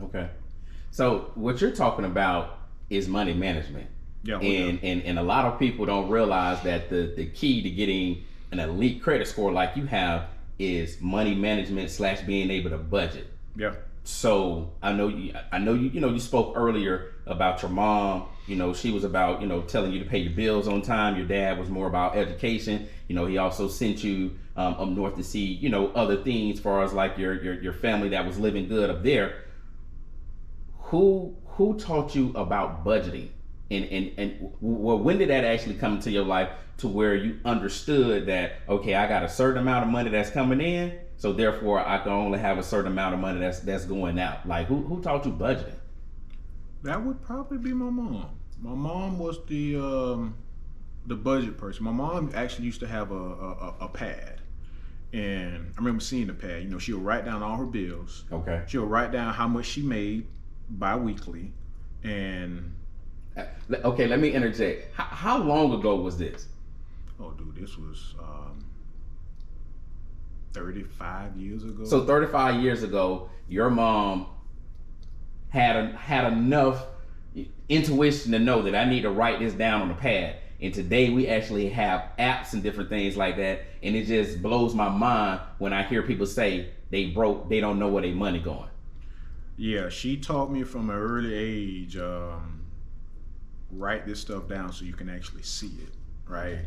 Okay. So what you're talking about is money management. Yeah, And a lot of people don't realize that the key to getting an elite credit score like you have is money management slash being able to budget. yeah, So you spoke earlier about your mom. She was about telling you to pay your bills on time. Your dad was more about education. He also sent you up north to see other things as far as like your family that was living good up there. Who taught you about budgeting? And well, when did that actually come into your life to where you understood that, okay, I got a certain amount of money that's coming in, so therefore I can only have a certain amount of money that's going out? Like who taught you budgeting? that would probably be my mom. My mom was the budget person. My mom actually used to have a pad, and I remember seeing the pad. She'll write down all her bills. Okay. She'll write down how much she made bi-weekly, and Okay, let me interject. How long ago was this? oh, dude, this was 35 years ago. So 35 years ago, your mom had enough intuition to know that I need to write this down on a pad. And today we actually have apps and different things like that. And it just blows my mind when I hear people say they broke, they don't know where their money going. Yeah, she taught me from an early age, write this stuff down so you can actually see it, right?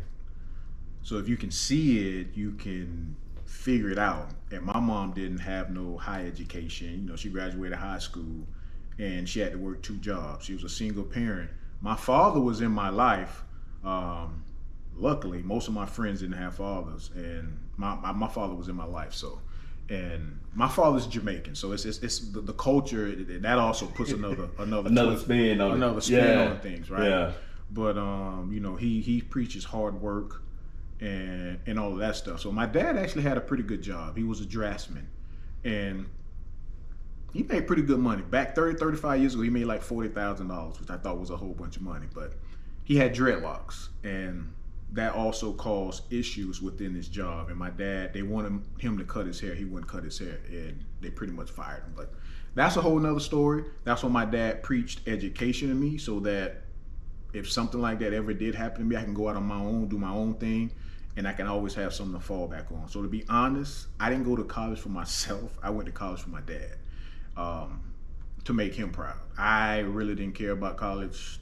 So if you can see it, you can figure it out. And my mom didn't have no high education. She graduated high school and she had to work 2 jobs. She was a single parent. My father was in my life. Luckily, most of my friends didn't have fathers, and my father was in my life. So, and my father's Jamaican, so it's the culture that also puts another spin on on things, right? Yeah. But he preaches hard work and all of that stuff. So my dad actually had a pretty good job. He was a draftsman, and he made pretty good money. Back 35 years ago, he made like $40,000, which I thought was a whole bunch of money. But he had dreadlocks, and that also caused issues within his job. And my dad, they wanted him to cut his hair. He wouldn't cut his hair, and they pretty much fired him. But that's a whole nother story. That's when my dad preached education to me, so that if something like that ever did happen to me, I can go out on my own, do my own thing, and I can always have something to fall back on. So to be honest, I didn't go to college for myself. I went to college for my dad, to make him proud. I really didn't care about college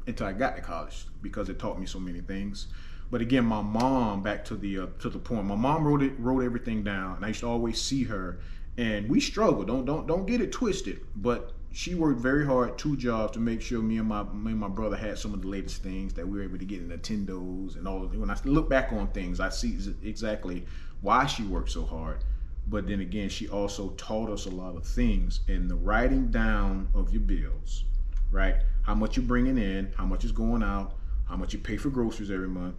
until I got to college, because it taught me so many things. But again, my mom, back to the point, my mom wrote everything down, and I used to always see her, and we struggled. Don't get it twisted, but she worked very hard, 2 jobs, to make sure me and my brother had some of the latest things, that we were able to get Nintendos and all. When I look back on things, I see exactly why she worked so hard. But then again, she also taught us a lot of things in the writing down of your bills, right? How much you're bringing in, how much is going out, how much you pay for groceries every month.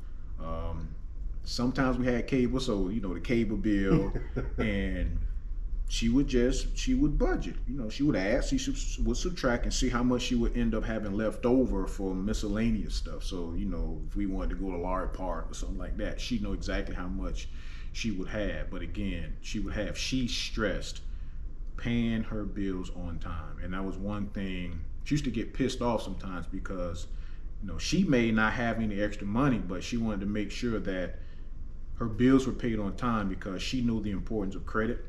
Sometimes we had cable, so the cable bill, and she would budget. She would add, she would subtract and see how much she would end up having left over for miscellaneous stuff. So if we wanted to go to Lard Park or something like that, she'd know exactly how much she would have. But again, she stressed paying her bills on time, and that was one thing. She used to get pissed off sometimes because she may not have any extra money, but she wanted to make sure that her bills were paid on time, because she knew the importance of credit.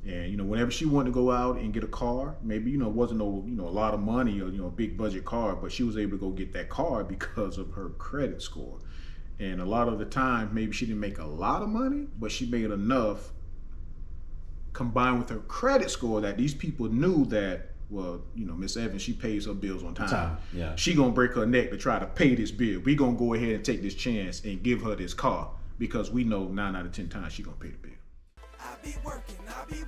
And whenever she wanted to go out and get a car, maybe it wasn't a lot of money, or a big budget car, but she was able to go get that car because of her credit score. And a lot of the time, maybe she didn't make a lot of money, but she made enough, combined with her credit score, that these people knew that, well, Miss Evans, she pays her bills on time. Yeah. She gonna break her neck to try to pay this bill. We gonna go ahead and take this chance and give her this car, because we know 9 out of 10 times she gonna pay the bill. I be working, I be